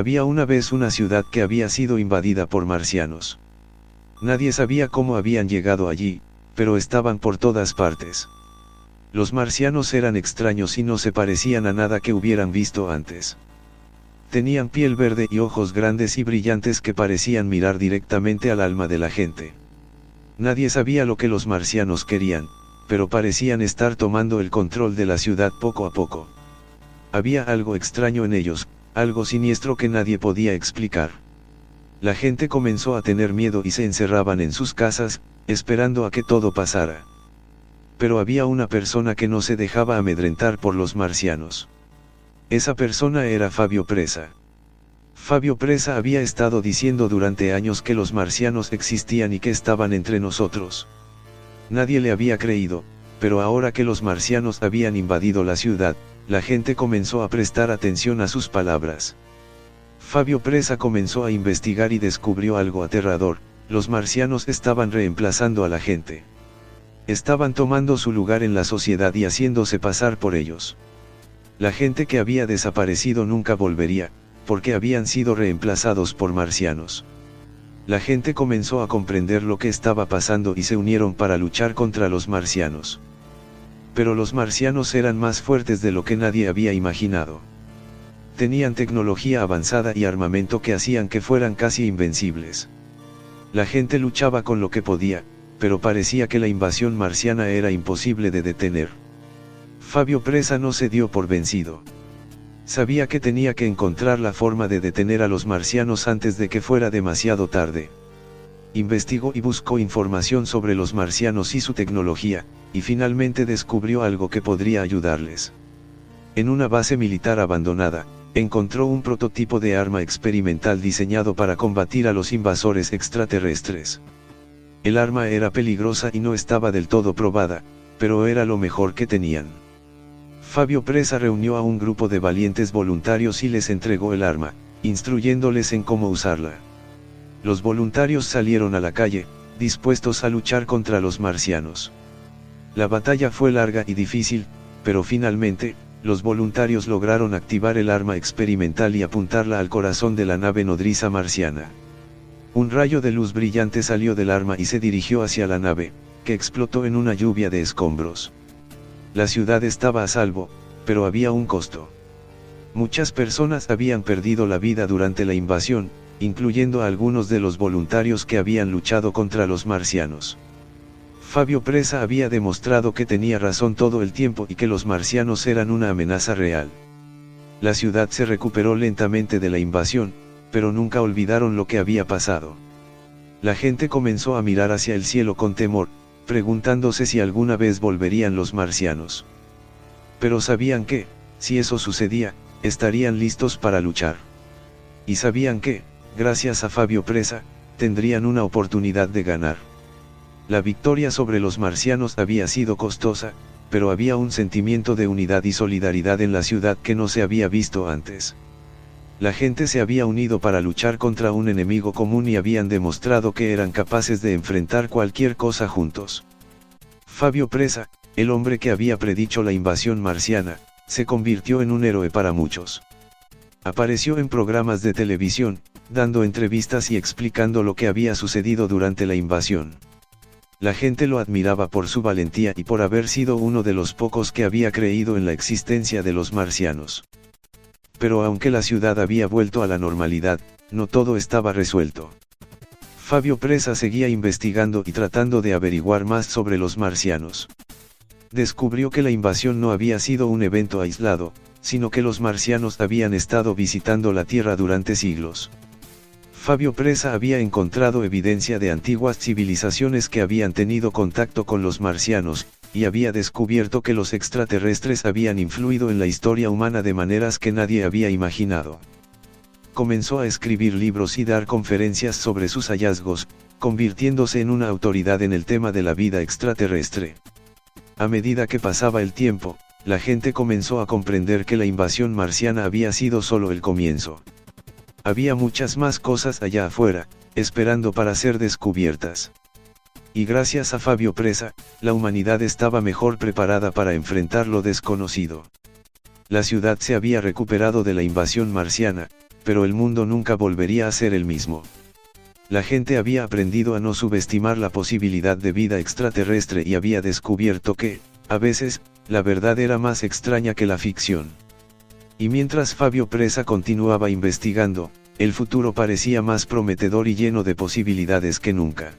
Había una vez una ciudad que había sido invadida por marcianos. Nadie sabía cómo habían llegado allí, pero estaban por todas partes. Los marcianos eran extraños y no se parecían a nada que hubieran visto antes. Tenían piel verde y ojos grandes y brillantes que parecían mirar directamente al alma de la gente. Nadie sabía lo que los marcianos querían, pero parecían estar tomando el control de la ciudad poco a poco. Había algo extraño en ellos, algo siniestro que nadie podía explicar. La gente comenzó a tener miedo y se encerraban en sus casas, esperando a que todo pasara. Pero había una persona que no se dejaba amedrentar por los marcianos. Esa persona era Fabio Presa. Fabio Presa había estado diciendo durante años que los marcianos existían y que estaban entre nosotros. Nadie le había creído, pero ahora que los marcianos habían invadido la ciudad, la gente comenzó a prestar atención a sus palabras. Fabio Presa comenzó a investigar y descubrió algo aterrador: los marcianos estaban reemplazando a la gente. Estaban tomando su lugar en la sociedad y haciéndose pasar por ellos. La gente que había desaparecido nunca volvería, porque habían sido reemplazados por marcianos. La gente comenzó a comprender lo que estaba pasando y se unieron para luchar contra los marcianos. Pero los marcianos eran más fuertes de lo que nadie había imaginado. Tenían tecnología avanzada y armamento que hacían que fueran casi invencibles. La gente luchaba con lo que podía, pero parecía que la invasión marciana era imposible de detener. Fabio Presa no se dio por vencido. Sabía que tenía que encontrar la forma de detener a los marcianos antes de que fuera demasiado tarde. Investigó y buscó información sobre los marcianos y su tecnología, y finalmente descubrió algo que podría ayudarles. En una base militar abandonada, encontró un prototipo de arma experimental diseñado para combatir a los invasores extraterrestres. El arma era peligrosa y no estaba del todo probada, pero era lo mejor que tenían. Fabio Presa reunió a un grupo de valientes voluntarios y les entregó el arma, instruyéndoles en cómo usarla. Los voluntarios salieron a la calle, dispuestos a luchar contra los marcianos. La batalla fue larga y difícil, pero finalmente, los voluntarios lograron activar el arma experimental y apuntarla al corazón de la nave nodriza marciana. Un rayo de luz brillante salió del arma y se dirigió hacia la nave, que explotó en una lluvia de escombros. La ciudad estaba a salvo, pero había un costo. Muchas personas habían perdido la vida durante la invasión, incluyendo a algunos de los voluntarios que habían luchado contra los marcianos. Fabio Presa había demostrado que tenía razón todo el tiempo y que los marcianos eran una amenaza real. La ciudad se recuperó lentamente de la invasión, pero nunca olvidaron lo que había pasado. La gente comenzó a mirar hacia el cielo con temor, preguntándose si alguna vez volverían los marcianos. Pero sabían que, si eso sucedía, estarían listos para luchar. Y sabían que, gracias a Fabio Presa, tendrían una oportunidad de ganar. La victoria sobre los marcianos había sido costosa, pero había un sentimiento de unidad y solidaridad en la ciudad que no se había visto antes. La gente se había unido para luchar contra un enemigo común y habían demostrado que eran capaces de enfrentar cualquier cosa juntos. Fabio Presa, el hombre que había predicho la invasión marciana, se convirtió en un héroe para muchos. Apareció en programas de televisión, dando entrevistas y explicando lo que había sucedido durante la invasión. La gente lo admiraba por su valentía y por haber sido uno de los pocos que había creído en la existencia de los marcianos. Pero aunque la ciudad había vuelto a la normalidad, no todo estaba resuelto. Fabio Presa seguía investigando y tratando de averiguar más sobre los marcianos. Descubrió que la invasión no había sido un evento aislado, sino que los marcianos habían estado visitando la Tierra durante siglos. Fabio Presa había encontrado evidencia de antiguas civilizaciones que habían tenido contacto con los marcianos, y había descubierto que los extraterrestres habían influido en la historia humana de maneras que nadie había imaginado. Comenzó a escribir libros y dar conferencias sobre sus hallazgos, convirtiéndose en una autoridad en el tema de la vida extraterrestre. A medida que pasaba el tiempo, la gente comenzó a comprender que la invasión marciana había sido solo el comienzo. Había muchas más cosas allá afuera, esperando para ser descubiertas. Y gracias a Fabio Presa, la humanidad estaba mejor preparada para enfrentar lo desconocido. La ciudad se había recuperado de la invasión marciana, pero el mundo nunca volvería a ser el mismo. La gente había aprendido a no subestimar la posibilidad de vida extraterrestre y había descubierto que, a veces, la verdad era más extraña que la ficción. Y mientras Fabio Presa continuaba investigando, el futuro parecía más prometedor y lleno de posibilidades que nunca.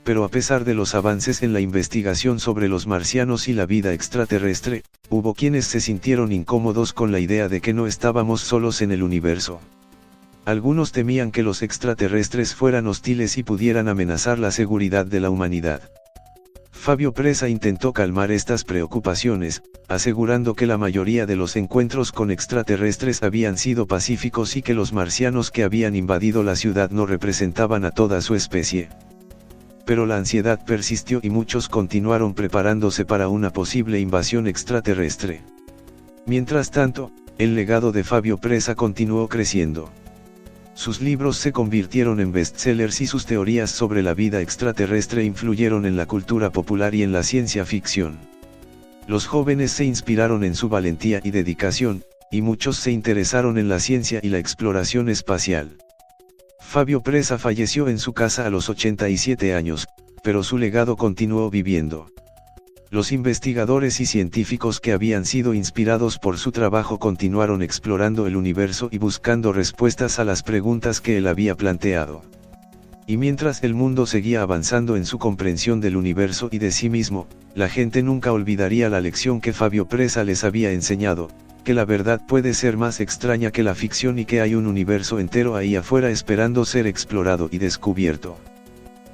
Pero a pesar de los avances en la investigación sobre los marcianos y la vida extraterrestre, hubo quienes se sintieron incómodos con la idea de que no estábamos solos en el universo. Algunos temían que los extraterrestres fueran hostiles y pudieran amenazar la seguridad de la humanidad. Fabio Presa intentó calmar estas preocupaciones, asegurando que la mayoría de los encuentros con extraterrestres habían sido pacíficos y que los marcianos que habían invadido la ciudad no representaban a toda su especie. Pero la ansiedad persistió y muchos continuaron preparándose para una posible invasión extraterrestre. Mientras tanto, el legado de Fabio Presa continuó creciendo. Sus libros se convirtieron en bestsellers y sus teorías sobre la vida extraterrestre influyeron en la cultura popular y en la ciencia ficción. Los jóvenes se inspiraron en su valentía y dedicación, y muchos se interesaron en la ciencia y la exploración espacial. Fabio Presa falleció en su casa a los 87 años, pero su legado continuó viviendo. Los investigadores y científicos que habían sido inspirados por su trabajo continuaron explorando el universo y buscando respuestas a las preguntas que él había planteado. Y mientras el mundo seguía avanzando en su comprensión del universo y de sí mismo, la gente nunca olvidaría la lección que Fabio Presa les había enseñado, que la verdad puede ser más extraña que la ficción y que hay un universo entero ahí afuera esperando ser explorado y descubierto.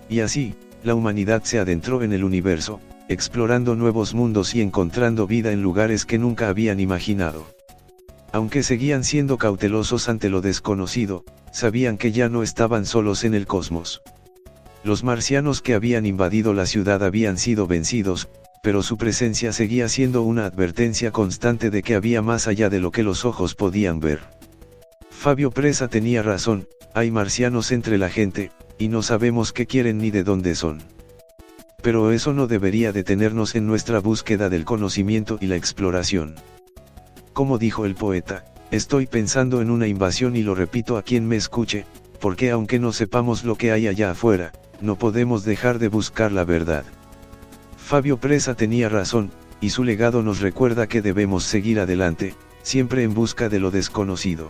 Y así, la humanidad se adentró en el universo, explorando nuevos mundos y encontrando vida en lugares que nunca habían imaginado. Aunque seguían siendo cautelosos ante lo desconocido, sabían que ya no estaban solos en el cosmos. Los marcianos que habían invadido la ciudad habían sido vencidos, pero su presencia seguía siendo una advertencia constante de que había más allá de lo que los ojos podían ver. Fabio Presa tenía razón, hay marcianos entre la gente, y no sabemos qué quieren ni de dónde son. Pero eso no debería detenernos en nuestra búsqueda del conocimiento y la exploración. Como dijo el poeta, estoy pensando en una invasión y lo repito a quien me escuche, porque aunque no sepamos lo que hay allá afuera, no podemos dejar de buscar la verdad. Fabio Presa tenía razón, y su legado nos recuerda que debemos seguir adelante, siempre en busca de lo desconocido.